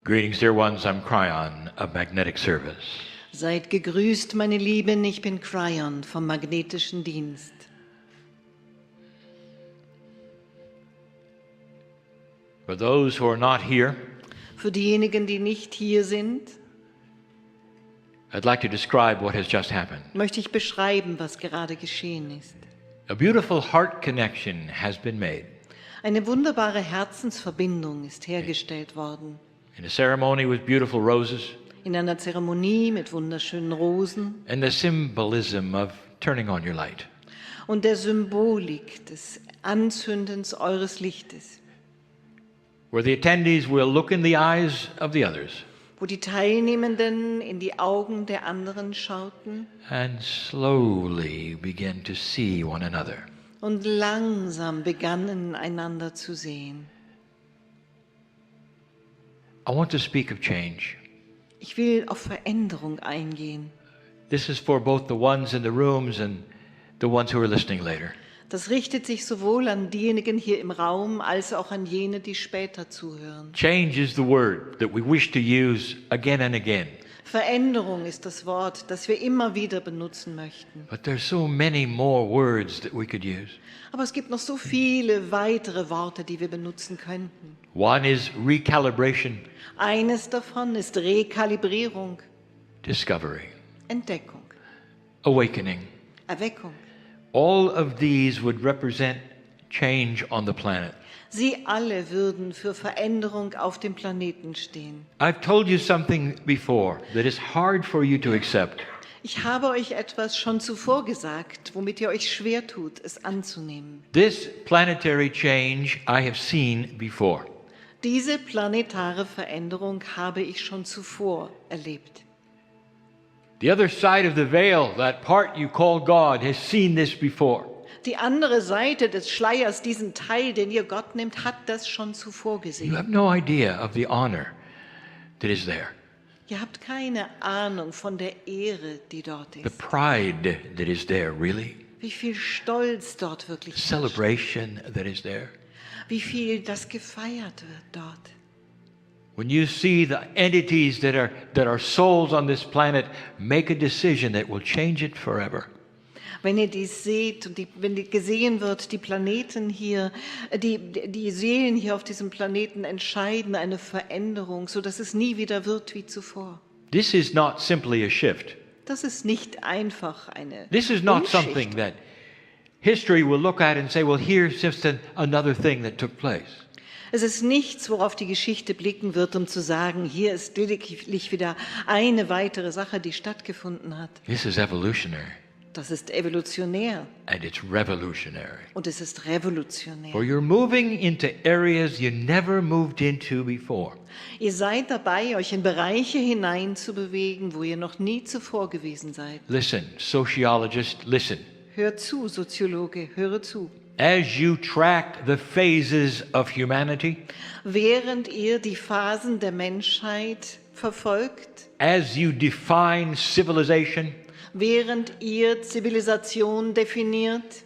Greetings, dear ones. I'm Kyron of Magnetic Service. Seid gegrüßt, meine Lieben, ich bin Kyron vom Magnetischen Dienst. For those who are not here, Für diejenigen, die nicht hier sind, I'd like to describe what has just happened. möchte ich beschreiben, was gerade geschehen ist. A beautiful heart connection has been made Eine wunderbare Herzensverbindung ist hergestellt worden. in a ceremony with beautiful roses In einer Zeremonie mit wunderschönen Rosen and the symbolism of turning on your light. und der Symbolik des Anzündens eures Lichtes, Where the attendees will look in the eyes of the others wo die Teilnehmenden in die Augen der anderen schauten and slowly begin to see one another. und langsam begannen, einander zu sehen. I want to speak of change. Ich will auf Veränderung eingehen. This is for both the ones in the rooms and the ones who are listening later. Das richtet sich sowohl an diejenigen hier im Raum als auch an jene, die später zuhören. Change is the word that we wish to use again and again. Veränderung ist das Wort, das wir immer wieder benutzen möchten. But there's so many more words that we could use. Aber es gibt noch so viele weitere Worte, die wir benutzen könnten. One is recalibration, Eines davon ist Rekalibrierung, discovery, Entdeckung, awakening. Erweckung. All of these would represent change on the planet. Sie alle würden für Veränderung auf dem Planeten stehen. I've told you something before that is hard for you to accept. Ich habe euch etwas schon zuvor gesagt, womit ihr euch schwer tut, es anzunehmen. This planetary change I have seen before. Diese planetare Veränderung habe ich schon zuvor erlebt. The other side of the veil, that part you call God, has seen this before. Die andere Seite des Schleiers, diesen Teil, den ihr Gott nennt, hat das schon zuvor You gesehen. have no idea of the honor that is there, Ihr habt keine Ahnung von der Ehre, die dort the ist. pride that is there, really, Wie viel Stolz dort wirklich the herrscht. celebration that is there. Wie viel das gefeiert wird dort. When you see the entities that are souls on this planet make a decision that will change it forever. Wenn ihr dies seht und wenn gesehen wird, die Planeten hier, die Seelen hier auf diesem Planeten entscheiden eine Veränderung, sodass es nie wieder wird wie zuvor. This is not simply a shift. Das ist nicht einfach eine This is not Umschicht. something that history will look at and say, well, here's just another thing that took place. Es ist nichts, worauf die Geschichte blicken wird, um zu sagen, hier ist lediglich wieder eine weitere Sache, die stattgefunden hat. This is evolutionary, Das ist evolutionär and it's revolutionary. und es ist revolutionär. For you're moving into areas you never moved into before. Ihr seid dabei, euch in Bereiche hineinzubewegen, wo ihr noch nie zuvor gewesen seid. Listen, sociologist, listen. Hört zu, Soziologe, höre zu. As you track the phases of humanity, Während ihr die Phasen der Menschheit verfolgt, as you define civilization, während ihr Zivilisation definiert,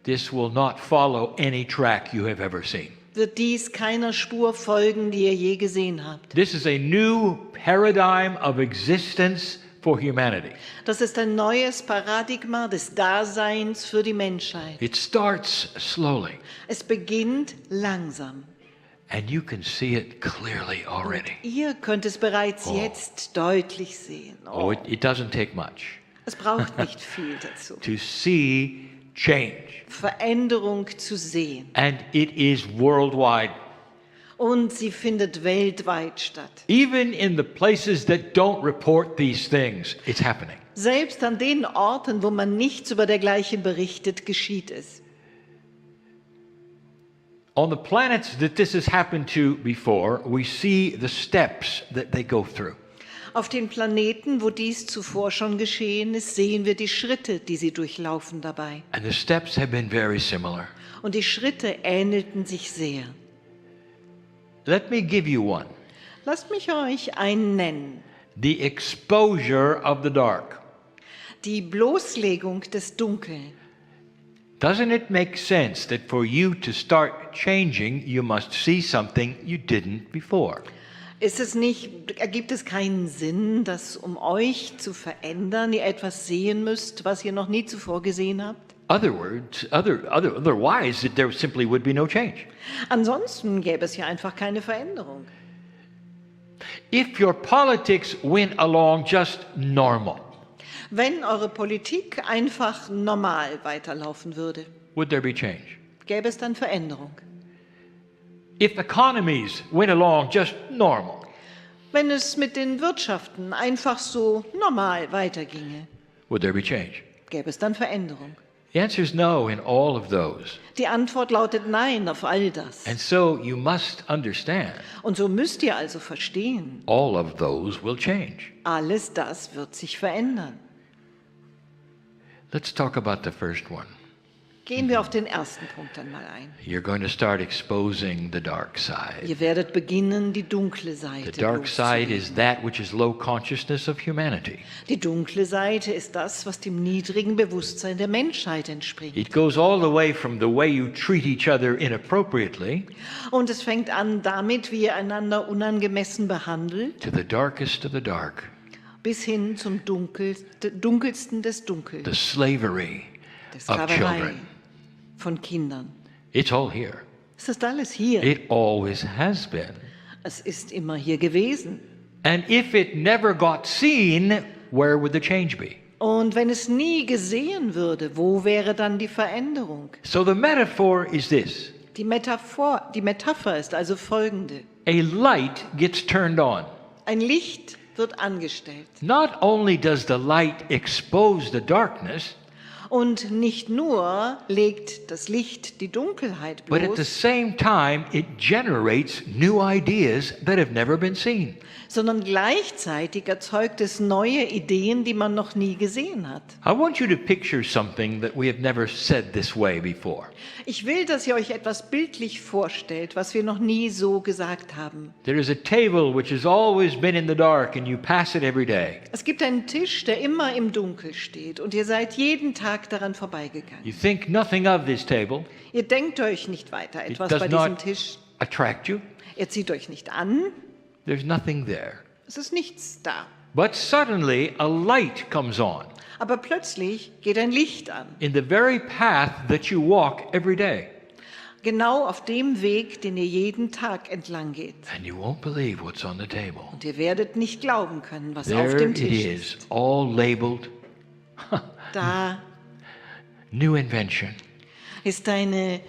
this will not follow any track you have ever seen. wird dies keiner Spur folgen, die ihr je gesehen habt. This is a new paradigm of existence for humanity. Das ist ein neues Paradigma des Daseins für die Menschheit. It starts slowly, Es beginnt langsam. and you can see it clearly already. Ihr könnt es bereits Oh. jetzt deutlich sehen. Oh, it doesn't take much Es braucht nicht viel dazu. to see change, Veränderung zu sehen. and it is worldwide. Und sie findet weltweit statt. Even in the places that don't report these things, it's happening. Selbst an den Orten, wo man nichts über dergleichen berichtet, geschieht es. On the planets that this has happened to before, we see the steps that they go through. Auf den Planeten, wo dies zuvor schon geschehen ist, sehen wir die Schritte, die sie durchlaufen dabei. And the steps have been very similar. Und die Schritte ähnelten sich sehr. Let me give you one. Lasst mich euch einen nennen. The exposure of the dark. Die Bloßlegung des Dunkeln. Doesn't it make sense that for you to start changing, you must see something you didn't before? Ergibt es keinen Sinn, dass um euch zu verändern, ihr etwas sehen müsst, was ihr noch nie zuvor gesehen habt? Otherwise, there simply would be no change. Ansonsten gäbe es ja einfach keine Veränderung. If your politics went along just normal, Wenn eure Politik einfach normal weiterlaufen würde, would there be change? gäbe es dann Veränderung. If economies went along just normal, Wenn es mit den Wirtschaften einfach so normal weiterginge, would there be change? gäbe es dann Veränderung. The answer is no in all of those. Die Antwort lautet Nein auf all das. And so you must understand, Und so müsst ihr also verstehen, all of those will change. alles das wird sich verändern. Let's talk about the first one. Gehen wir auf den ersten Punkt einmal ein. You're going to start exposing the dark side. Ihr werdet beginnen, die dunkle The Seite dark side loszulegen. is that which is low consciousness of humanity. Die dunkle Seite ist das, was dem niedrigen Bewusstsein der Menschheit entspricht. It goes all the way from the way you treat each other inappropriately Und es fängt an damit, wie ihr einander unangemessen behandelt, to the darkest of the dark, bis hin zum dunkelsten des Dunkels, the slavery der of Sklaverei children. von Kindern. It's all here. Es ist alles hier. It always has been. Es ist immer hier gewesen. And if it never got seen, where would the change be? Und wenn es nie gesehen würde, wo wäre dann die Veränderung? So the metaphor is this. Die Metapher ist also folgende. A light gets turned on. Ein Licht wird angestellt. Not only does the light expose the darkness, Und nicht nur legt das Licht die Dunkelheit but at the bloß, same time, it generates new ideas that have never been seen. sondern gleichzeitig erzeugt es neue Ideen, die man noch nie gesehen hat. I want you to picture something that we have never said this way before. Ich will, dass ihr euch etwas bildlich vorstellt, was wir noch nie so gesagt haben. There is a table which has always been in the dark and you pass it every day. Es gibt einen Tisch, der immer im Dunkel steht und ihr seid jeden Tag daran vorbeigegangen. You think nothing of this table. Ihr denkt euch nicht weiter It etwas does bei diesem not Tisch. attract you. Ihr zieht euch nicht an, There's nothing there. es ist nichts da. But suddenly a light comes on Aber plötzlich geht ein Licht an, in the very path that you walk every day. genau auf dem Weg, den ihr jeden Tag entlang geht. And you won't believe what's on the table. Und ihr werdet nicht glauben können, was auf There dem it Tisch is, ist. all labeled. Da New invention, ist eine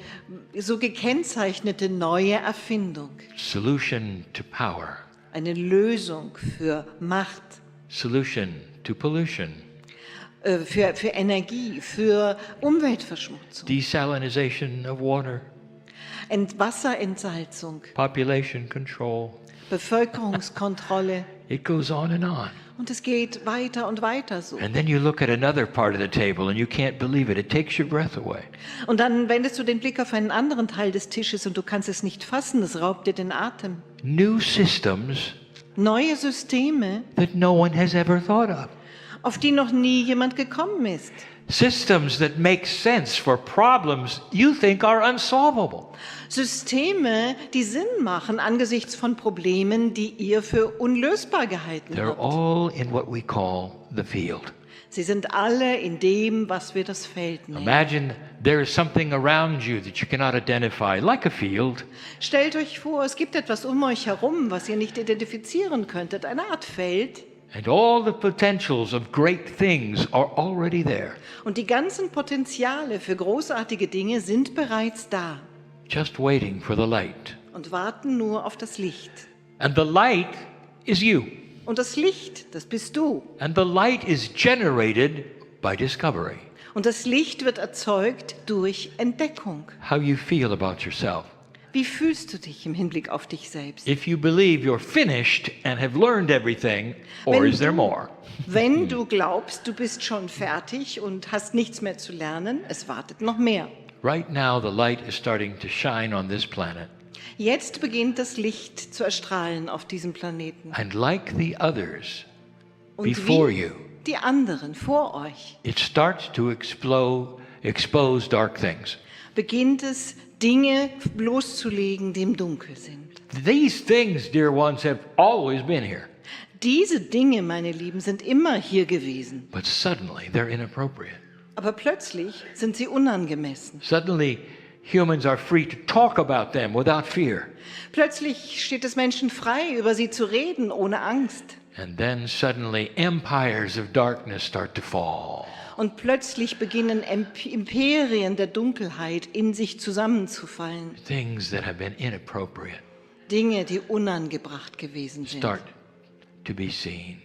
so gekennzeichnete neue Erfindung, solution to power, eine Lösung für Macht, solution to pollution, für Energie, für Umweltverschmutzung, desalinization of water, Wasserentsalzung, population control. Bevölkerungskontrolle. It goes on and on. Und es geht weiter und weiter so. And then you look at another part of the table and you can't believe it. It takes your breath away. Und dann wendest du den Blick auf einen anderen Teil des Tisches und du kannst es nicht fassen, es raubt dir den Atem. New systems Neue Systeme, that no one has ever thought of. auf die noch nie jemand gekommen ist. Systems that make sense for problems you think are unsolvable. Systeme, die Sinn machen angesichts von Problemen, die ihr für unlösbar gehalten They're habt. all in what we call the field. Sie sind alle in dem, was wir das Feld nennen. Imagine there is something around you that you cannot identify, like a field, Stellt euch vor, es gibt etwas um euch herum, was ihr nicht identifizieren könntet, eine Art Feld. and all the potentials of great things are already there, Und die ganzen Potenziale für großartige Dinge sind bereits da just waiting for the light. und warten nur auf das Licht. And the light is you. Und das Licht, das bist du. And the light is generated by discovery. Und das Licht wird erzeugt durch Entdeckung. How you feel about yourself. Wie fühlst du dich im Hinblick auf dich selbst? If you believe you're finished and have learned everything, or Wenn is there du- more? Wenn du glaubst, du bist schon fertig und hast nichts mehr zu lernen, es wartet noch mehr. Right now, the light is starting to shine on this planet. Jetzt beginnt das Licht zu erstrahlen auf diesem Planeten. And like the others Und before wie you, die anderen vor euch it starts to expose dark things. beginnt es, Dinge loszulegen, die im Dunkel sind. These things, dear ones, have always been here. Diese Dinge, meine Lieben, sind immer hier gewesen. But suddenly they're inappropriate. Aber plötzlich sind sie unangemessen. Suddenly humans are free to talk about them without fear. Plötzlich steht es Menschen frei, über sie zu reden, ohne Angst. And then suddenly empires of darkness start to fall. Und plötzlich beginnen Imperien der Dunkelheit in sich zusammenzufallen. Things that have been inappropriate Dinge, die unangebracht gewesen sind, start to be seen.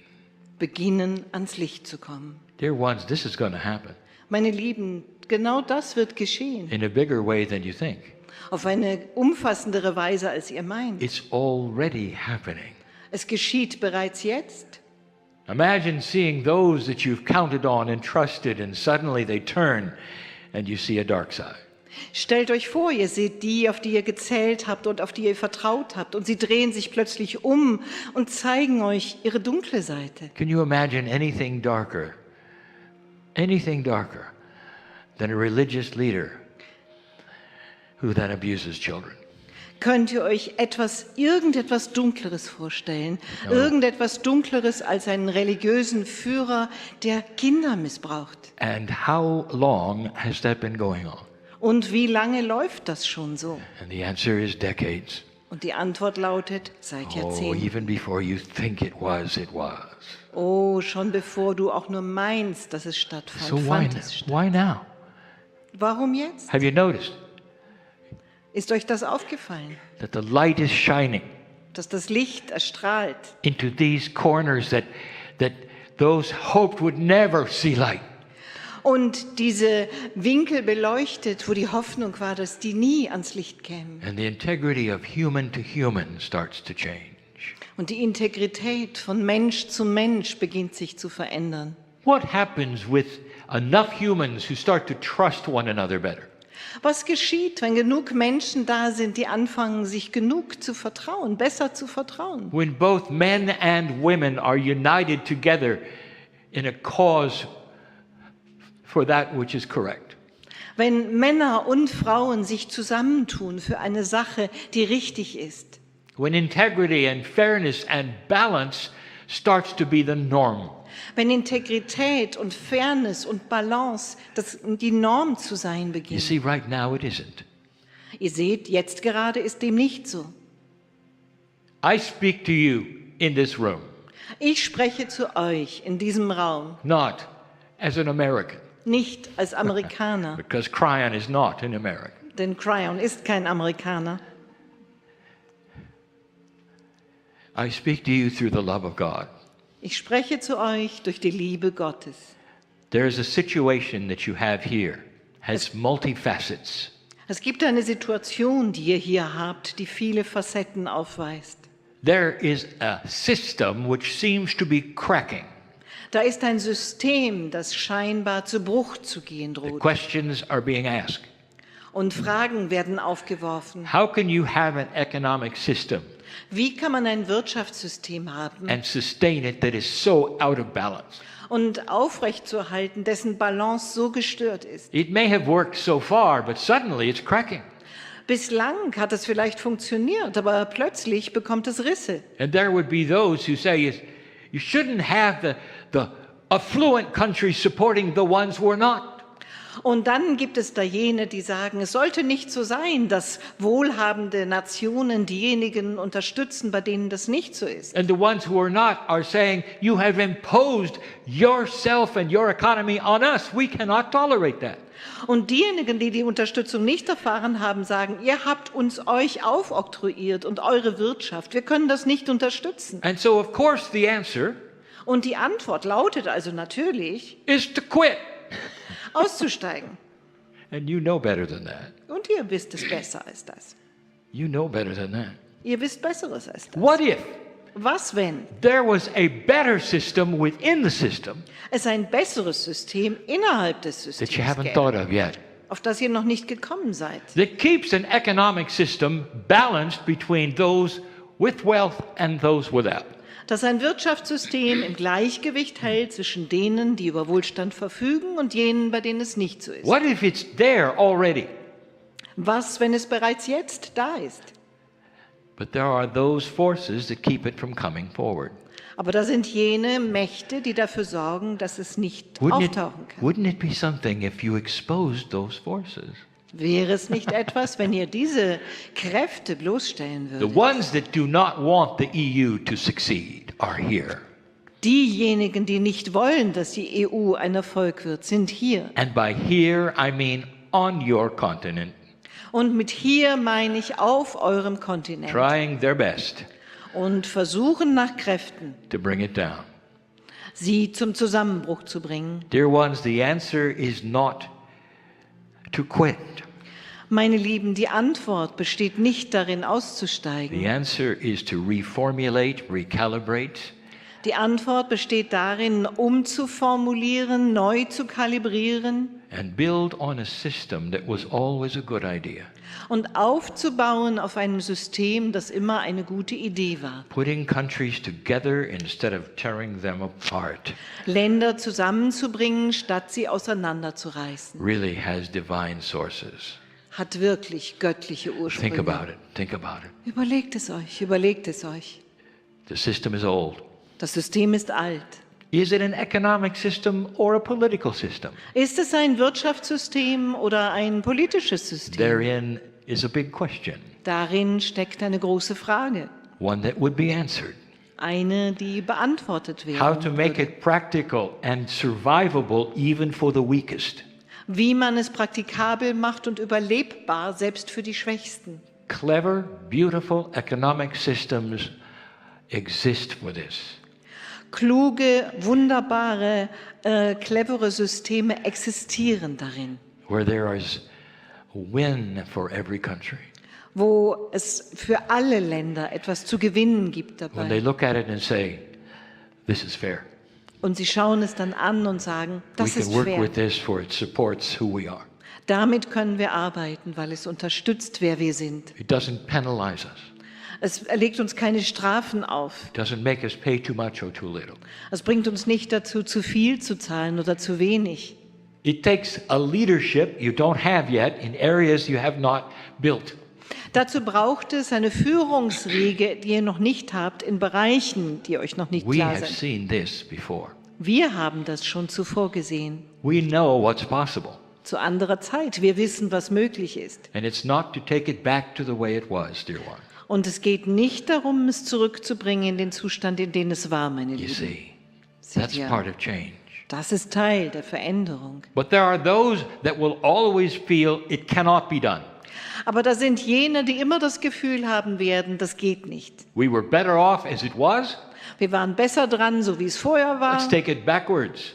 beginnen ans Licht zu kommen. Dear ones, this is going to happen Meine Lieben, genau das wird geschehen. in a bigger way than you think. Auf eine umfassendere Weise, als ihr meint. It's already happening. Es geschieht bereits jetzt. Imagine seeing those that you've counted on and trusted, and suddenly they turn and you see a dark side. Stellt euch vor, ihr seht die, auf die ihr gezählt habt und auf die ihr vertraut habt, und sie drehen sich plötzlich um und zeigen euch ihre dunkle Seite. Can you imagine anything darker than a religious leader who then abuses children? Könnt ihr euch irgendetwas Dunkleres vorstellen? No. Irgendetwas Dunkleres als einen religiösen Führer, der Kinder missbraucht? And how long has that been going on? Und wie lange läuft das schon so? And the answer is decades. Und die Antwort lautet, seit Oh, Jahrzehnten. even before you think it was, it was. Oh, schon bevor du auch nur meinst, dass es stattfand, So fand es statt. why now? Warum jetzt? Have you noticed Ist euch das aufgefallen, that the light is shining dass das Licht erstrahlt into these corners that those hoped would never see light? und diese Winkel beleuchtet, wo die Hoffnung war, dass die nie ans Licht kämen? And the integrity of human to human starts to change. Und die Integrität von Mensch zu Mensch beginnt sich zu verändern. What happens with enough humans who start to trust one another better? Was geschieht, wenn genug Menschen da sind, die anfangen, sich genug zu vertrauen, besser zu vertrauen? When both men and women are united together in a cause for that which is correct. Wenn Männer und Frauen sich zusammentun für eine Sache, die richtig ist. When integrity and fairness and balance starts to be the norm. Wenn Integrität und Fairness und Balance die Norm zu sein You beginnt. see, right now it isn't. Ihr seht, jetzt gerade ist dem nicht so. I speak to you in this room, Ich spreche zu euch in diesem Raum, not as an American, nicht als Amerikaner, because Kyron is not an American. denn Kyron ist kein Amerikaner. I speak to you through the love of God. Ich spreche zu euch durch die Liebe Gottes. There is a situation that you have here, has multifacets. Es gibt eine Situation, die ihr hier habt, die viele Facetten aufweist. There is a system which seems to be cracking. Da ist ein System, das scheinbar zu Bruch zu gehen The droht. questions are being asked. Und Fragen werden aufgeworfen. How can you have an economic system Wie kann man ein Wirtschaftssystem haben and sustain it that is so out of balance? und aufrechtzuerhalten, dessen Balance so gestört ist? It may have worked so far, but suddenly it's cracking. Bislang hat es vielleicht funktioniert, aber plötzlich bekommt es Risse. And there would be those who say you shouldn't have the affluent countries supporting the ones who are not. Und dann gibt es da jene, die sagen, es sollte nicht so sein, dass wohlhabende Nationen diejenigen unterstützen, bei denen das nicht so ist. And the ones who are not are saying, you have imposed yourself and your economy on us. We cannot tolerate that. Und diejenigen, die die Unterstützung nicht erfahren haben, sagen, ihr habt euch aufoktroyiert und eure Wirtschaft. Wir können das nicht unterstützen. And so, of course, the answer Und die Antwort lautet also natürlich, is to quit. auszusteigen. And you know better than that. Und ihr wisst es besser als das. You know better than that. Ihr wisst Besseres als das. What if Was, wenn there was a better system within the system es ein besseres System innerhalb des that Systems you haven't gäbe, thought of yet? auf das ihr noch nicht gekommen seid? That keeps an economic system balanced between those with wealth and those without. Das ein Wirtschaftssystem im Gleichgewicht hält zwischen denen, die über Wohlstand verfügen, und jenen, bei denen es nicht so ist. What if it's there already? Was, wenn es bereits jetzt da ist? But there are those forces that keep it from coming forward. Aber da sind jene Mächte, die dafür sorgen, dass es nicht auftauchen kann. Wouldn't it be something if you exposed those forces? Wäre es nicht etwas, wenn ihr diese Kräfte bloßstellen The würdet? ones that do not want the EU to succeed are here. Diejenigen, die nicht wollen, dass die EU ein Erfolg wird, sind hier. And by here, I mean on your continent, Und mit hier meine ich auf eurem Kontinent. trying their best Und versuchen nach Kräften, to bring it down. sie zum Zusammenbruch zu bringen. Dear ones, the answer is not to quit. Meine Lieben, die Antwort besteht nicht darin, The auszusteigen. answer is to reformulate, recalibrate, Die Antwort besteht darin, umzuformulieren, neu zu kalibrieren and build on a system that was always a good idea. und aufzubauen auf einem System, das immer eine gute Idee war. Putting countries together instead of tearing them apart Länder zusammenzubringen, statt sie auseinanderzureißen, really has divine sources. hat wirklich göttliche Think Ursprünge. about it. Think about it. Überlegt es euch, überlegt es euch. The system is old. Das System ist alt. Is it an economic system or a political system? Ist es ein Wirtschaftssystem oder ein politisches System? Therein is a big question, Darin steckt eine große Frage, one that would be answered. eine, die beantwortet How to werden make würde. it practical and survivable even for the weakest. Wie man es praktikabel macht und überlebbar, selbst für die Schwächsten. Clever, beautiful economic systems exist for this. Kluge, wunderbare, clevere Systeme existieren darin, Where there is a win for every country. wo es für alle Länder etwas zu gewinnen gibt When they dabei. look at it and say, this is fair. Und sie schauen es dann an und sagen, We das can ist work fair. with this for it supports who we are. Damit können wir arbeiten, weil es unterstützt, wer wir sind. It doesn't penalize us. Es legt uns keine Strafen auf. It doesn't make us pay too much or too little. Es bringt uns nicht dazu, zu viel zu zahlen oder zu wenig. It takes a leadership you don't have yet in areas you have not built. Dazu braucht es eine Führungsriege, die ihr noch nicht habt, in Bereichen, die euch noch nicht We klar have sind. seen this before. Wir haben das schon zuvor gesehen. We know what's possible. Zu anderer Zeit. Wir wissen, was möglich ist. And it's not to take it back to the way it was, dear one. Und es geht nicht darum, es zurückzubringen in den Zustand, in den es war, meine You Lieben. see, Seht that's ihr? part of change. Das ist Teil der Veränderung. But there are those that will always feel it cannot be done. Aber da sind jene, die immer das Gefühl haben werden, das geht nicht. We were better off as it was. Wir waren besser dran, so wie es vorher war. Let's take it backwards.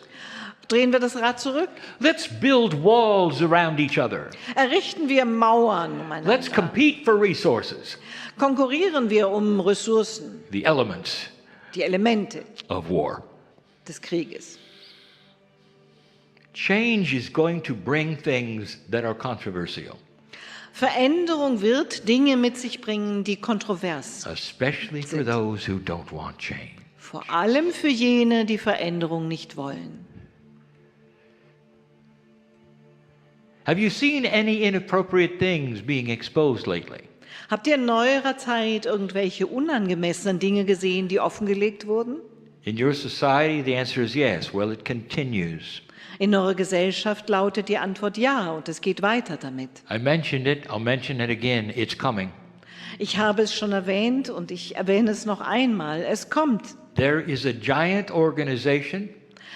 Drehen wir das Rad zurück. Let's build walls around each other. Errichten wir Mauern Let's umeinander. compete for resources, Konkurrieren wir um Ressourcen, the elements die Elemente of war. des Krieges. Change is going to bring things that are controversial, Veränderung wird Dinge mit sich bringen, die kontrovers, especially for those who don't want change. vor allem für jene, die Veränderung nicht wollen. Have you seen any inappropriate things being exposed lately? Habt ihr in neuerer Zeit irgendwelche unangemessenen Dinge gesehen, die offengelegt wurden? In your society, the answer is yes. Well, it continues. In eurer Gesellschaft lautet die Antwort ja, und es geht weiter damit. I mentioned it, I'll mention it again. It's coming. Ich habe es schon erwähnt und ich erwähne es noch einmal. Es kommt. There is a giant organization,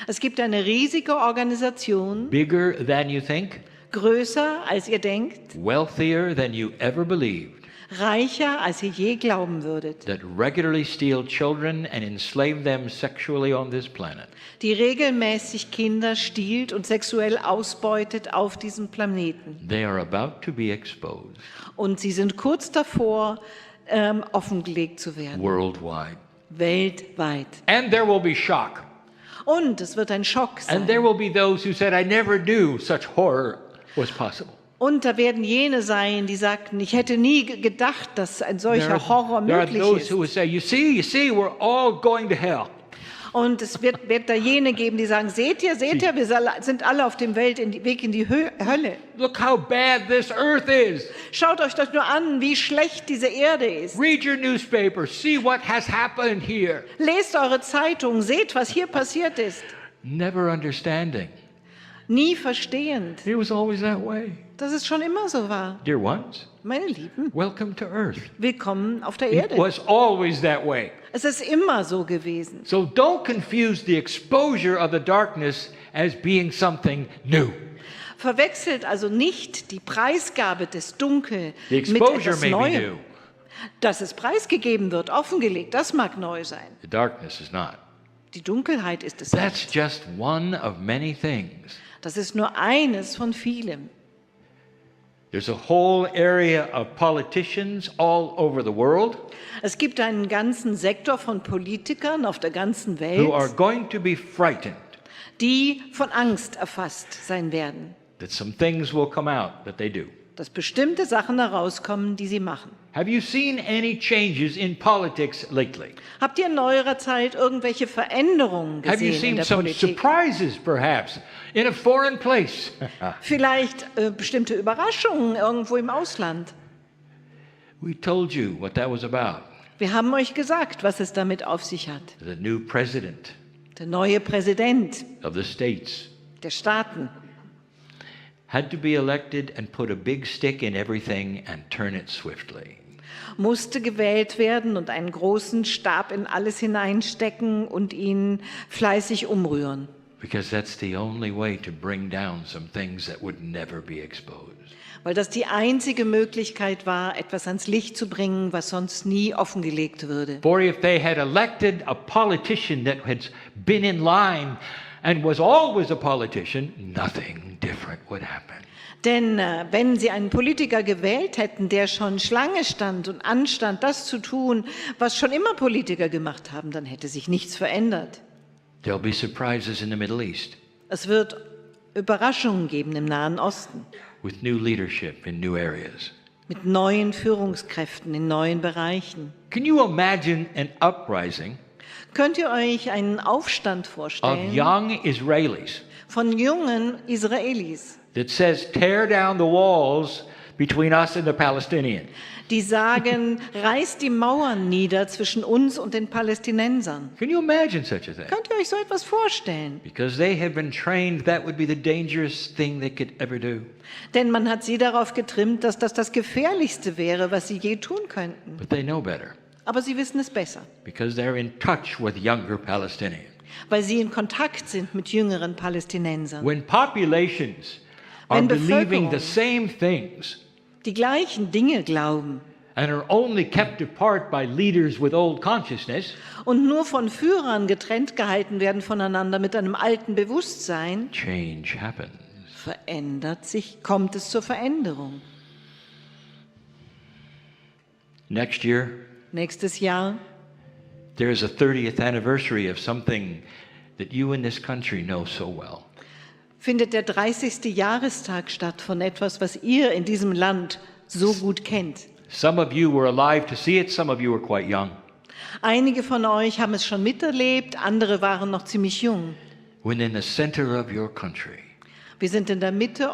Es gibt eine riesige Organisation, bigger than you think, größer als ihr denkt, wealthier than you ever believed, reicher als ihr je glauben würdet, that regularly steal children and enslave them sexually on this planet. die regelmäßig Kinder stiehlt und sexuell ausbeutet auf diesem Planeten. They are about to be exposed Und sie sind kurz davor, offengelegt zu werden, worldwide. weltweit. And there will be shock. Und es wird ein Schock And there sein. will be those who said, I never knew such horror was possible. Und da werden jene sein, die sagten, ich hätte nie gedacht, dass ein solcher Horror there are möglich those ist. who will say, you see, we're all going to hell. Und es wird da jene geben, die sagen, seht ihr, wir sind alle auf dem Weg in die Hölle. Look how bad this earth is. Schaut euch doch nur an, wie schlecht diese Erde ist. Read your newspaper. See what has happened here. Lest eure Zeitung, seht, was hier passiert ist. Never understanding. Nie verstehend, It was always that way. dass es schon immer so war. Dear ones, Meine Lieben, welcome to earth. willkommen auf der It Erde. was always that way. Es ist immer so gewesen. So don't confuse the exposure of the darkness as being something new. Verwechselt also nicht die Preisgabe des Dunkel The mit exposure etwas may be Neuem. new. Dass es preisgegeben wird, offengelegt, das mag neu sein. The darkness is not. Die Dunkelheit ist es That's nicht. just one of many things. Das ist nur eines von vielem. There's a whole area of politicians all over the world Es gibt einen ganzen Sektor von Politikern auf der ganzen who are Welt, going to be frightened die von Angst erfasst sein werden, that some things will come out that they do. dass bestimmte Sachen herauskommen, die sie machen. Have you seen any changes in politics lately? Habt ihr in neuerer Zeit irgendwelche Veränderungen Have you gesehen in seen der some Politik? surprises, perhaps, in a foreign place? Vielleicht bestimmte Überraschungen irgendwo im Ausland? We told you what that was about. Wir haben euch gesagt, was es damit auf sich hat. The new president Der neue Präsident of the states der Staaten had to be elected and put a big stick in everything and turn it swiftly. musste gewählt werden und einen großen Stab in alles hineinstecken und ihn fleißig umrühren. Because that's the only way to bring down some things that would never be exposed. Weil das die einzige Möglichkeit war, etwas ans Licht zu bringen, was sonst nie offengelegt würde. For if they had elected a politician that had been in line and was always a politician, nothing different would happen. Denn wenn sie einen Politiker gewählt hätten, der schon Schlange stand und anstand, das zu tun, was schon immer Politiker gemacht haben, dann hätte sich nichts verändert. There'll be surprises in the Middle East Es wird Überraschungen geben im Nahen Osten with new leadership in new areas. mit neuen Führungskräften in neuen Bereichen. Can you imagine an uprising Könnt ihr euch einen Aufstand of vorstellen young Israelis von jungen Israelis, that says, tear down the walls between us and the Palestinians? die sagen, reißt die Mauern nieder zwischen uns und den Palästinensern? Can you imagine such a thing? Könnt ihr euch so etwas vorstellen? Because they have been trained that would be the dangerous thing they could ever do. Denn man hat sie darauf getrimmt, dass das Gefährlichste wäre, was sie je tun könnten. But they know better Aber sie wissen es besser, because they're in touch with younger Palestinians. weil sie in Kontakt sind mit jüngeren Palästinensern. When populations are Wenn believing Bevölkerung- the same things Die gleichen Dinge glauben and are only kept apart by leaders with old consciousness, und nur von Führern getrennt gehalten werden voneinander mit einem alten Bewusstsein, change happens. kommt es zur Veränderung. Next year, Nächstes Jahr there is a 30th anniversary of something that you in this country know so well. findet der 30. Jahrestag statt von etwas, was ihr in diesem Land so gut kennt. Some of you were alive to see it, some of you were quite young. Einige von euch haben es schon miterlebt, andere waren noch ziemlich jung. When in the center of your country, Wir sind in der Mitte,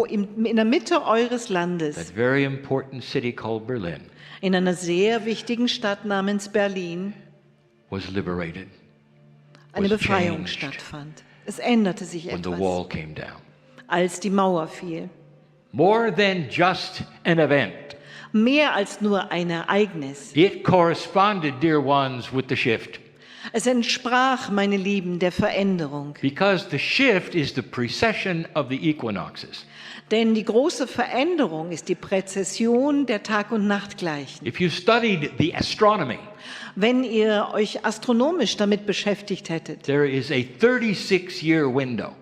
in der Mitte eures that Landes, very important city called Berlin in einer sehr wichtigen Stadt namens Berlin, was liberated eine was Befreiung changed stattfand. Es änderte sich when the etwas, wall came down. als die Mauer fiel. More than just an event. Mehr als nur ein Ereignis. It corresponded, dear ones, with the shift. Es entsprach, meine Lieben, der Veränderung. Because the shift is the precession of the equinoxes. Denn die große Veränderung ist die Präzession der Tag- und Nachtgleichen. If you studied the astronomy, Wenn ihr euch astronomisch damit beschäftigt hättet, there is a 36-year window,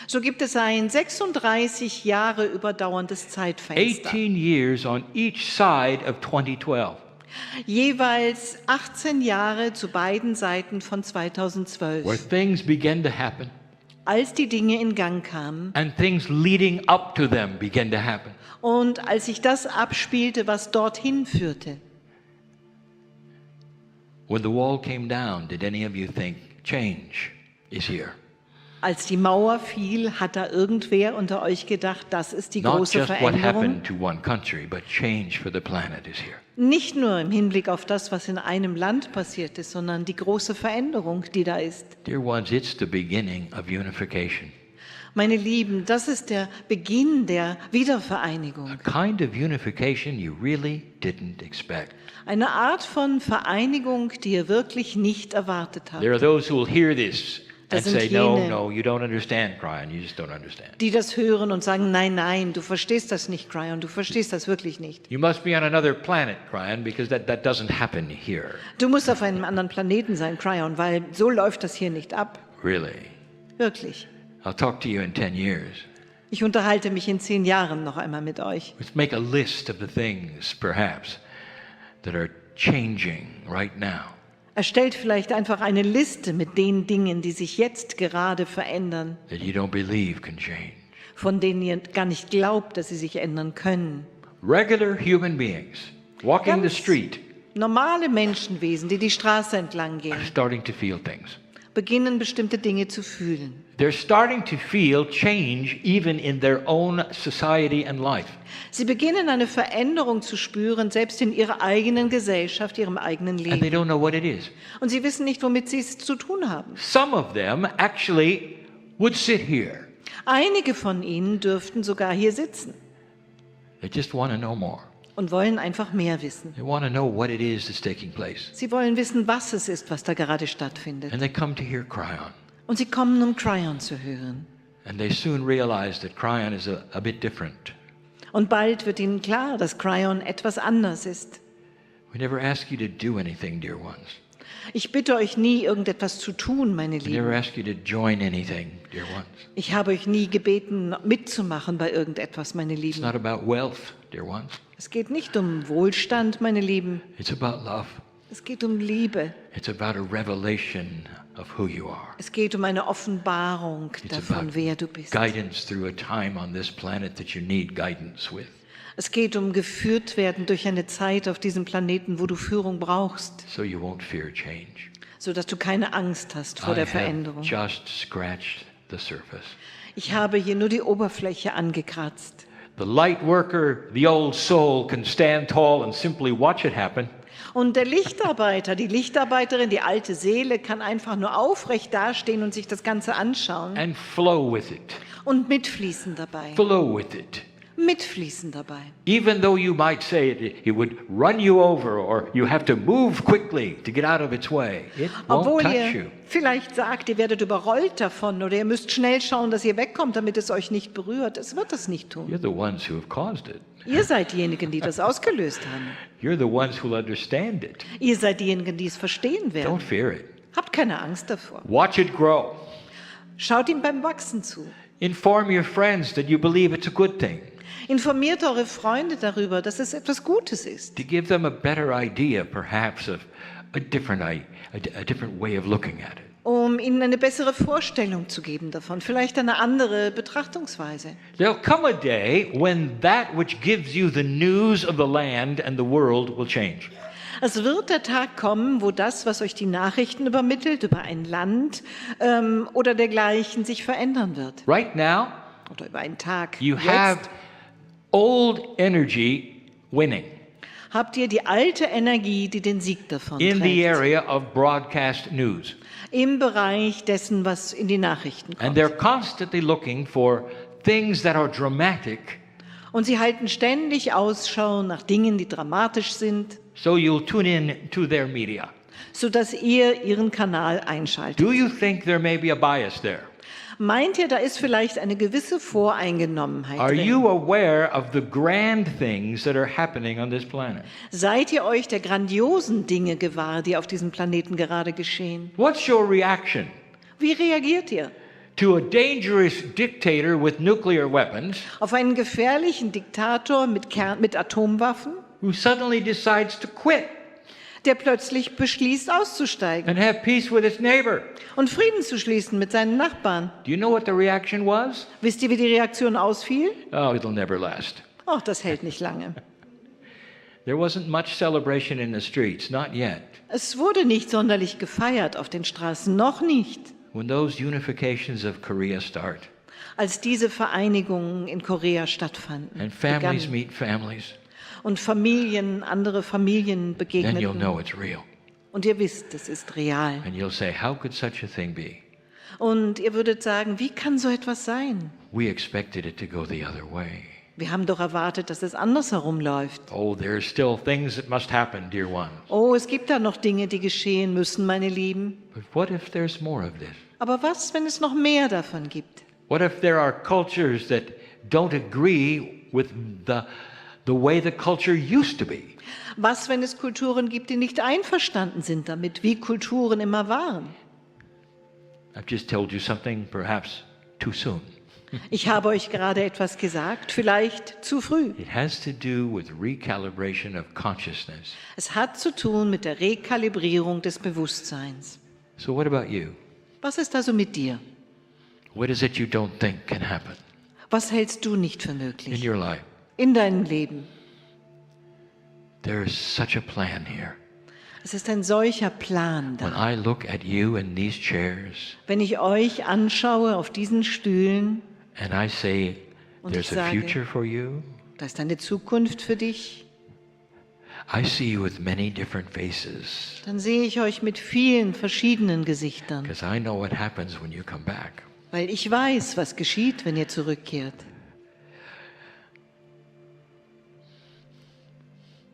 so gibt es ein 36 Jahre überdauerndes Zeitfenster. 18 years on each side of 2012. Jeweils 18 Jahre zu beiden Seiten von Where 2012. things began to happen Als die Dinge in Gang kamen and things leading up to them began to happen. und als sich das abspielte, was dorthin führte. When the wall came down, did any of you think change is here? Als die Mauer fiel, hat da irgendwer unter euch gedacht, das ist die Not große just what Veränderung? happened to one country, but change for the planet is here. Nicht nur im Hinblick auf das, was in einem Land passiert ist, sondern die große Veränderung, die da ist. Dear ones, it's the beginning of unification. Meine Lieben, das ist der Beginn der A Wiedervereinigung. kind of unification you really didn't expect. Eine Art von Vereinigung, die ihr wirklich nicht erwartet habt. There are those who will hear this and Das sind say, no, jene- no, you don't understand, Kyron. You just don't understand. Die das hören und sagen, nein, nein, du verstehst das nicht, Kyron, du verstehst das wirklich nicht. You must be on another planet, Kyron, because that doesn't happen here. Du musst auf einem anderen Planeten sein, Kyron, weil so läuft das hier nicht ab. Really. Wirklich. I'll talk to you in 10 years. Ich unterhalte mich in 10 Jahren noch einmal mit euch. Let's make a list of the things, perhaps, that are changing right now. Erstellt vielleicht einfach eine Liste mit den Dingen, die sich jetzt gerade verändern, That you don't believe can change. von denen ihr gar nicht glaubt, dass sie sich ändern können. Regular human beings walking the Ganz street normale Menschenwesen, die die Straße entlang are gehen, starting to feel things. beginnen bestimmte Dinge zu fühlen. They're starting to feel change even in their own society and life. Sie beginnen eine Veränderung zu spüren, selbst in ihrer eigenen Gesellschaft, ihrem eigenen And they Leben. don't know what it is. Und sie wissen nicht, womit sie es zu tun haben. Some of them actually would sit here. Einige von ihnen dürften sogar hier sitzen They just want to know more. und wollen einfach mehr wissen. They want to know what it is that's taking place. Sie wollen wissen, was es ist, was da gerade stattfindet. And they come to hear Kyron. Und sie kommen, um Kyron zu hören. And they soon realize that Kyron is a bit different. Und bald wird ihnen klar, dass Kyron etwas anders ist. We never ask you to do anything, dear ones. Ich bitte euch nie, irgendetwas zu tun, meine We never Lieben. ask you to join anything, dear ones. Ich habe euch nie gebeten, mitzumachen bei irgendetwas, meine It's Lieben. not about wealth, dear ones. Es geht nicht um Wohlstand, meine Lieben. It's about love. Es geht um Liebe. It's about a revelation of who you are. Es geht um eine Offenbarung It's davon, about wer du bist. guidance through a time on this planet that you need guidance with. Es geht um geführt werden durch eine Zeit auf diesem Planeten, wo du Führung brauchst, So you won't fear change. sodass du keine Angst hast vor I der have Veränderung. just scratched the surface. Ich habe hier nur die Oberfläche angekratzt. The light worker, the old soul, can stand tall and simply watch it happen. Und der Lichtarbeiter, die Lichtarbeiterin, die alte Seele kann einfach nur aufrecht dastehen und sich das Ganze anschauen And flow with it. und mitfließen dabei. Flow with it. Mitfließen dabei. Even though you might say it would run you over or you have to move quickly to get out of its way, it won't Obwohl touch ihr you. vielleicht sagt, ihr werdet überrollt davon oder ihr müsst schnell schauen, dass ihr wegkommt, damit es euch nicht berührt. Es wird es nicht tun. You're the ones who have caused it. Ihr seid diejenigen, die das ausgelöst haben. You're the ones who'll understand it. Ihr seid diejenigen, die es verstehen werden. Don't fear it. Habt keine Angst davor. Watch it grow. Schaut ihm beim Wachsen zu. Inform your friends that you believe it's a good thing. Informiert eure Freunde darüber, dass es etwas Gutes ist. To give them a better idea, perhaps, of a different way of looking at it. Um ihnen eine bessere Vorstellung zu geben davon, vielleicht eine andere Betrachtungsweise. There'll come a day when that which gives you the news of the land and the world will change. Es wird der Tag kommen, wo das, was euch die Nachrichten übermittelt, über ein Land oder dergleichen, sich verändern wird. Right now, Oder über einen Tag. you have Jetzt old energy winning habt ihr die alte Energie, die den Sieg davon in the trägt. area of broadcast news. Im Bereich dessen, was in die Nachrichten And kommt. they're constantly looking for things that are dramatic, Und sie halten ständig Ausschau nach Dingen, die dramatisch sind, so you'll tune in to their media. sodass ihr ihren Kanal einschaltet. Do you think there may be a bias there? Meint ihr, da ist vielleicht eine gewisse Voreingenommenheit Are drin? you aware of the grand things that are happening on this planet? Seid ihr euch der grandiosen Dinge gewahr, die auf diesem Planeten gerade geschehen? What's your reaction Wie reagiert ihr to a dangerous dictator with nuclear weapons auf einen gefährlichen Diktator mit Atomwaffen, who suddenly decides to quit der plötzlich beschließt, auszusteigen and have peace with his neighbor? und Frieden zu schließen mit seinen Nachbarn? Do you know what the reaction was? Wisst ihr, wie die Reaktion ausfiel? Oh, it'll never last. Ach, das hält nicht lange. There wasn't much celebration in the streets, not yet. Es wurde nicht sonderlich gefeiert auf den Straßen, noch nicht. When those unifications of Korea start, Als diese Vereinigungen in Korea stattfanden and families begannen meet families, und Familien, andere Familien then you'll know begegneten. it's real. Und ihr wisst, es ist real. And you'll say, how could such a thing be? Und ihr würdet sagen, wie kann so etwas sein? We expected it to go the other way. Wir haben doch erwartet, dass es andersherum läuft. Oh, there are still things that must happen, dear ones. Oh, es gibt da noch Dinge, die geschehen müssen, meine Lieben. But what if there's more of this? Aber was, wenn es noch mehr davon gibt? What if there are cultures that don't agree with the way the culture used to be? Was, wenn es Kulturen gibt, die nicht einverstanden sind damit, wie Kulturen immer waren? I've just told you something perhaps too soon. Ich habe euch gerade etwas gesagt, vielleicht zu früh. It has to do with recalibration of consciousness. Es hat zu tun mit der Rekalibrierung des Bewusstseins. So what about you? Was ist also mit dir? What is it you don't think can happen Was hältst du nicht für in möglich your life? in deinem Leben? There is such a plan here. Es ist ein solcher Plan When da. I look at you in these chairs Wenn ich euch anschaue auf diesen Stühlen, and I say, Und there's ich a sage- future for you, da ist eine Zukunft für dich, I see you with many different faces dann sehe ich euch mit vielen verschiedenen Gesichtern, because I know what happens when you come back. weil ich weiß, was geschieht, wenn ihr zurückkehrt.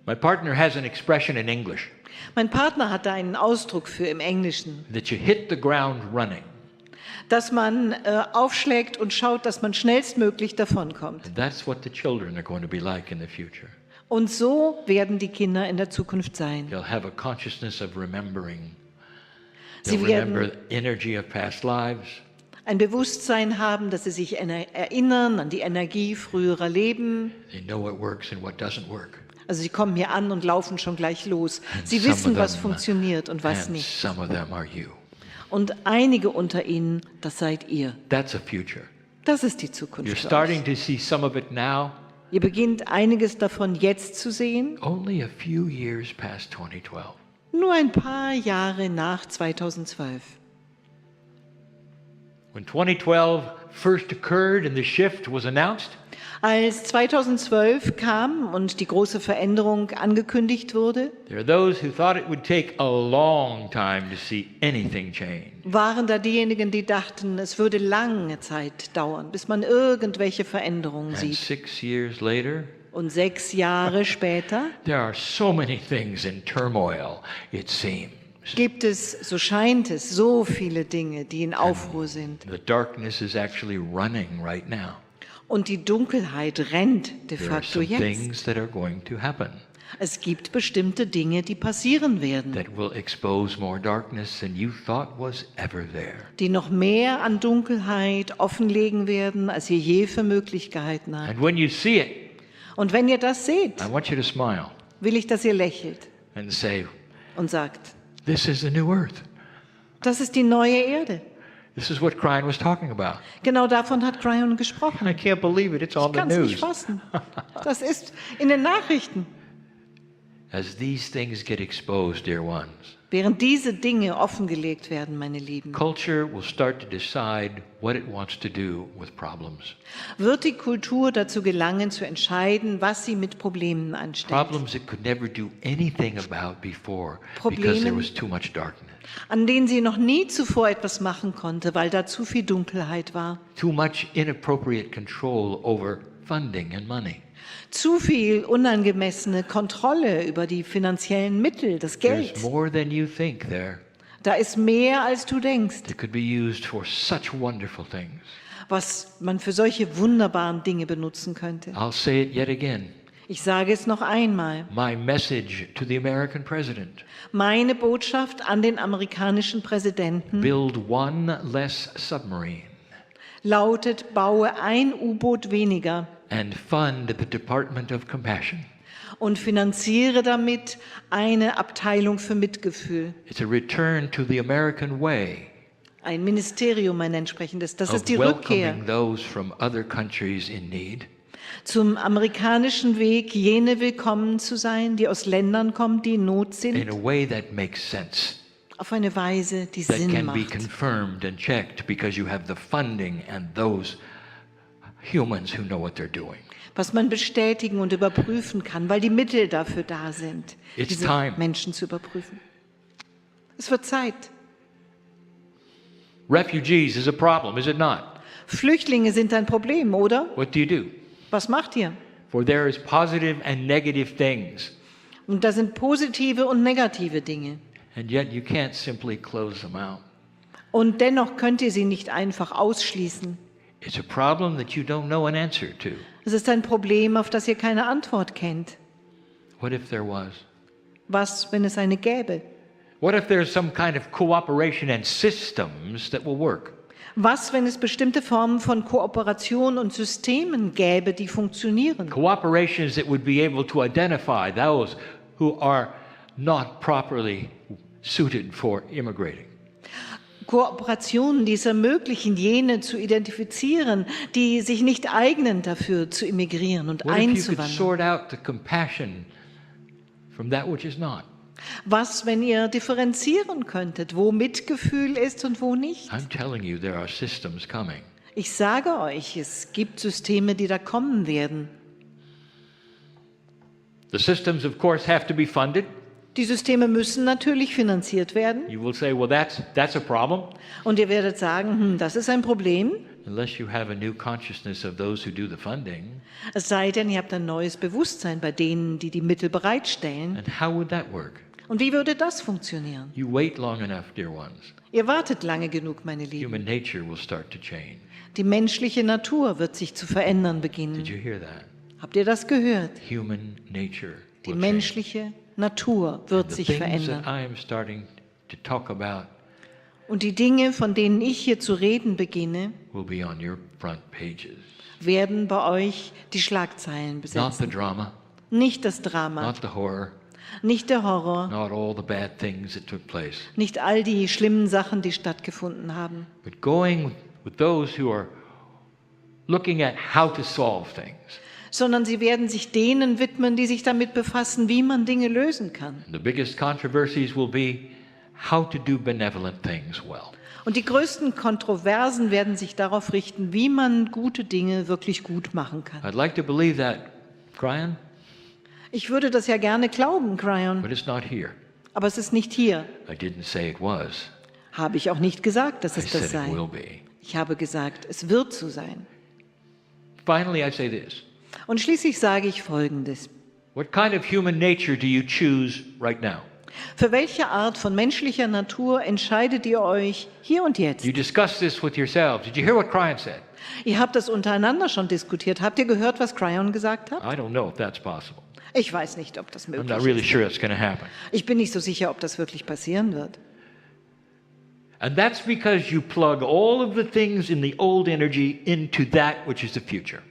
My partner has an expression in English Mein Partner hatte einen Ausdruck für im Englischen, that you hit the ground running. dass man aufschlägt und schaut, dass man schnellstmöglich davonkommt. And that's what the children are going to be like in the future. Und so werden die Kinder in der Zukunft sein. They'll have a consciousness of remembering. Sie They'll werden remember energy of past lives. ein Bewusstsein haben, dass sie sich erinnern an die Energie früherer Leben. They know what works and what doesn't work. Also sie kommen hier an und laufen schon gleich los. And Sie some wissen, of was them- funktioniert und was and nicht. some of them are you. Und einige unter ihnen, das seid ihr. That's a future. Das ist die You're Zukunft für starting euch. to see some of it now, Ihr beginnt einiges davon jetzt zu sehen, only a few years past 2012. nur ein paar Jahre nach 2012. When 2012 first occurred and the shift was announced, Als 2012 kam und die große Veränderung angekündigt wurde, there are those who thought it would take a long time to see anything change. waren da diejenigen, die dachten, es würde lange Zeit dauern, bis man irgendwelche Veränderungen And sieht. 6 years later, Und 6 Jahre später there are so many things in turmoil, it seems. gibt es, so scheint es, so viele Dinge, die in Aufruhr sind. The darkness is actually running right now. Und die Dunkelheit rennt de There are facto some jetzt. things that are going to happen Es gibt bestimmte Dinge, die passieren werden, that will expose more darkness than you thought was ever there. die noch mehr an Dunkelheit offenlegen werden, als ihr je für Möglichkeiten habt. And when you see it, Und wenn ihr das seht, I want you to smile will ich, dass ihr lächelt and say, und sagt, this is the new earth. das ist die neue Erde. This is what Kyron was talking about. Genau davon hat Kyron gesprochen. I can't believe it. It's on Ich the kann es nicht news. fassen. Das ist in den Nachrichten. As these things get exposed, dear ones, Während diese Dinge offengelegt werden, meine Lieben, culture will start to decide what it wants to do with problems. wird die Kultur dazu gelangen, zu entscheiden, was sie mit Problemen anstellt. Problems it could never do anything about before because Problemen- there was too much darkness. An denen sie noch nie zuvor etwas machen konnte, weil da zu viel Dunkelheit war. Too much inappropriate control over funding and money. Zu viel unangemessene Kontrolle über die finanziellen Mittel, das There's Geld. more than you think there Da ist mehr, als du denkst, that could be used for such wonderful things. was man für solche wunderbaren Dinge benutzen könnte. I'll say it yet again. Ich sage es noch einmal. My message to the American president: Meine Botschaft an den amerikanischen Präsidenten build one less submarine lautet, baue ein U-Boot weniger and fund the Department of Compassion. und finanziere damit eine Abteilung für Mitgefühl. It's a return to the American way Ein Ministerium, ein entsprechendes. Das of ist die Rückkehr. welcoming those from other countries in need Zum amerikanischen Weg, jene willkommen zu sein, die aus Ländern kommen, die in Not in sind, a way that makes sense, auf eine Weise, die that Sinn can be macht. confirmed and checked because you have the funding and those humans who know what they're doing. Was man bestätigen und überprüfen kann, weil die Mittel dafür da sind, It's diese time. Menschen zu überprüfen. Es wird Zeit. Refugees is a problem, is it not? Flüchtlinge sind ein Problem, oder? What do you do? Was macht ihr? For there is positive and negative things, Und da sind positive und negative Dinge. and yet you can't simply close them out. Und dennoch könnt ihr sie nicht einfach ausschließen. It's a problem that you don't know an answer to. Es ist ein Problem, auf das ihr keine Antwort kennt. What if there was? Was, wenn es eine gäbe? What if there's some kind of cooperation and systems that will work? Was, wenn es bestimmte Formen von Kooperation und Systemen gäbe, die funktionieren? Cooperations that would be able to identify those who are not properly suited for immigrating. Kooperationen, die es ermöglichen, jene zu identifizieren, die sich nicht eignen dafür zu immigrieren und What if you could einzuwandern. sort out the compassion from that which is not? Was, wenn ihr differenzieren könntet, wo Mitgefühl ist und wo nicht? I'm telling you, there are systems coming. Ich sage euch, es gibt Systeme, die da kommen werden. The systems, of course, have to be funded. Die Systeme müssen natürlich finanziert werden. You will say, well, that's a problem. Und ihr werdet sagen, das ist ein Problem. Unless you have a new consciousness of those who do the funding. Es sei denn, ihr habt ein neues Bewusstsein bei denen, die die Mittel bereitstellen. And how would that work? Und wie würde das funktionieren? You wait long enough, dear ones. Ihr wartet lange genug, meine Lieben. Human nature will start to change. Die menschliche Natur wird sich zu verändern Did beginnen. you hear that? Habt ihr das gehört? Human nature Die will change. menschliche Natur wird The sich things verändern. that I am starting to talk about Und die Dinge, von denen ich hier zu reden beginne, will be on your front pages. werden bei euch die Schlagzeilen Not the besetzen. drama, Nicht das Drama, not the horror, nicht der Horror, not all the bad things that took place, nicht all die schlimmen Sachen, die stattgefunden haben, but going with those who are looking at how to solve things. sondern sie werden sich denen widmen, die sich damit befassen, wie man Dinge lösen kann. The biggest controversies will be how to do benevolent things well. Und die größten Kontroversen werden sich darauf richten, wie man gute Dinge wirklich gut machen kann. I'd like to believe that, Kyron, Ich würde das ja gerne glauben, Kyron, but it's not here. aber es ist nicht hier. I didn't say it was. Habe ich auch nicht gesagt, dass I es das said it will sei. be. Ich habe gesagt, es wird so sein. Finally, I say this. Und schließlich sage ich Folgendes. What kind of human nature do you choose right now? Für welche Art von menschlicher Natur entscheidet ihr euch hier und jetzt? You discussed this with yourselves. Did you hear what Kyron said? Ihr habt das untereinander schon diskutiert. Habt ihr gehört, was Kyron gesagt hat? I don't know if that's possible. Ich weiß nicht, ob das I'm möglich not really ist. sure it's going to happen. Ich bin nicht so sicher, ob das wirklich passieren wird. And that's because you plug all of the things in the old energy into that which is the future.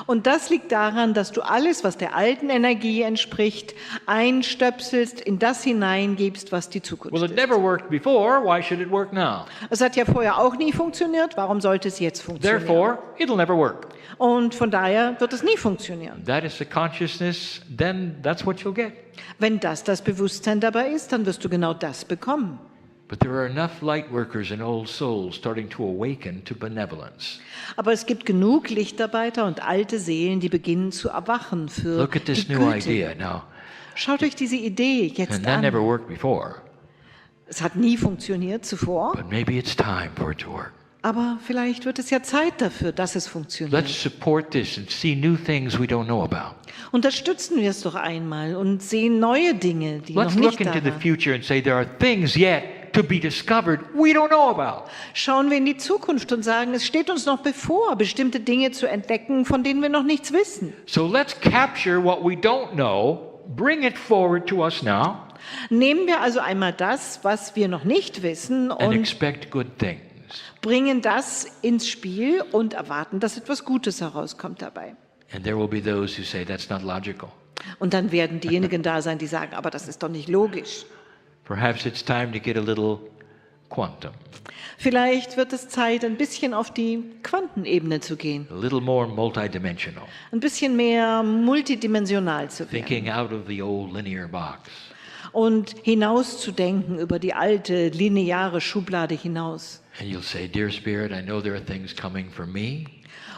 Und das liegt daran, dass du alles, was der alten Energie entspricht, einstöpselst, in das hineingibst, was die Zukunft Well, it ist. never worked before. Why should it work now? Es hat ja vorher auch nie funktioniert. Warum sollte es jetzt funktionieren? Therefore, it'll never work. Und von daher wird es nie funktionieren. That is the consciousness, then that's what you'll get. Wenn das Bewusstsein dabei ist, dann wirst du genau das bekommen. But there are enough light workers and old souls starting to awaken to benevolence. Aber es gibt genug Lichtarbeiter und alte Seelen, die beginnen zu erwachen für Look at this die new Güte. idea now. Schaut euch diese Idee And jetzt that never an. worked before. Es hat nie funktioniert zuvor, But maybe it's time for it to work. aber vielleicht wird es ja Zeit dafür, dass es funktioniert. Let's support this and see new things we don't know about. Unterstützen wir es doch einmal und sehen neue Dinge, die Let's noch look nicht into da the waren. future and say there are things yet to be discovered we don't know about. Schauen wir in die Zukunft und sagen, es steht uns noch bevor, bestimmte Dinge zu entdecken, von denen wir noch nichts wissen. So let's capture what we don't know, bring it forward to us now, Nehmen wir also einmal das, was wir noch nicht wissen, and und expect good things. bringen das ins Spiel und erwarten, dass etwas Gutes herauskommt dabei. And there will be those who say that's not logical. Und dann werden diejenigen da sein, die sagen, aber das ist doch nicht logisch. Perhaps it's time to get a little quantum, Vielleicht wird es Zeit, ein bisschen auf die Quantenebene zu gehen, a little more multidimensional, ein bisschen mehr multidimensional zu werden thinking out of the old linear box. und hinauszudenken über die alte lineare Schublade hinaus. And you'll say, Dear Spirit, I know there are things coming for me,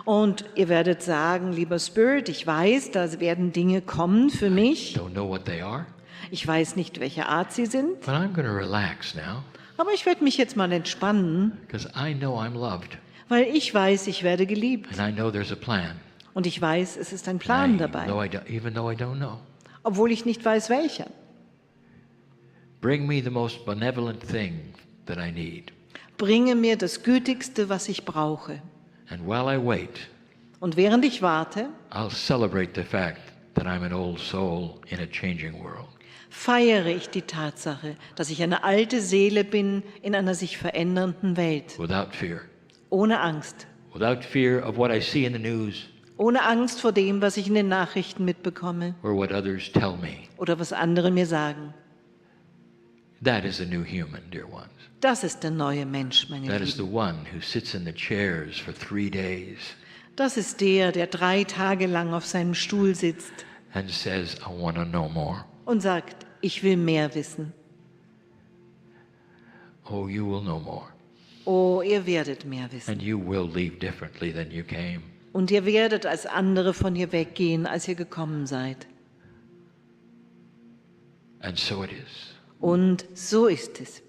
Und ihr werdet sagen, lieber Spirit, ich weiß, da werden Dinge kommen für mich. don't know what they are, Ich weiß nicht, welche Art sie sind, but I'm going to relax now aber ich werde mich jetzt mal entspannen, because I know I'm loved weil ich weiß, ich werde geliebt. and I know there's a plan. Und ich weiß, es ist ein Plan dabei, Even though I don't know. obwohl ich nicht weiß, welcher. Bring me the most benevolent thing that I need. Bringe mir das Gütigste, was ich brauche. And while I wait, Und während ich warte, I'll celebrate the fact that I'm an old soul in a changing world. feiere ich die Tatsache, dass ich eine alte Seele bin in einer sich verändernden Welt. Without fear. Ohne Angst. Without fear of what I see in the news Ohne Angst vor dem, was ich in den Nachrichten mitbekomme or what others tell me. oder was andere mir sagen. That is the new human, dear ones. Das ist der neue Mensch, meine That is the Lieben. one who sits in the chairs for 3 days Das ist der, der 3 Tage lang auf seinem Stuhl sitzt and says, I want to know more. und sagt, ich will mehr wissen. Oh, you will know more. Oh, ihr werdet mehr wissen. And you will leave differently than you came. Und ihr werdet als andere von hier weggehen, als ihr gekommen seid. And so it is. Und so ist es.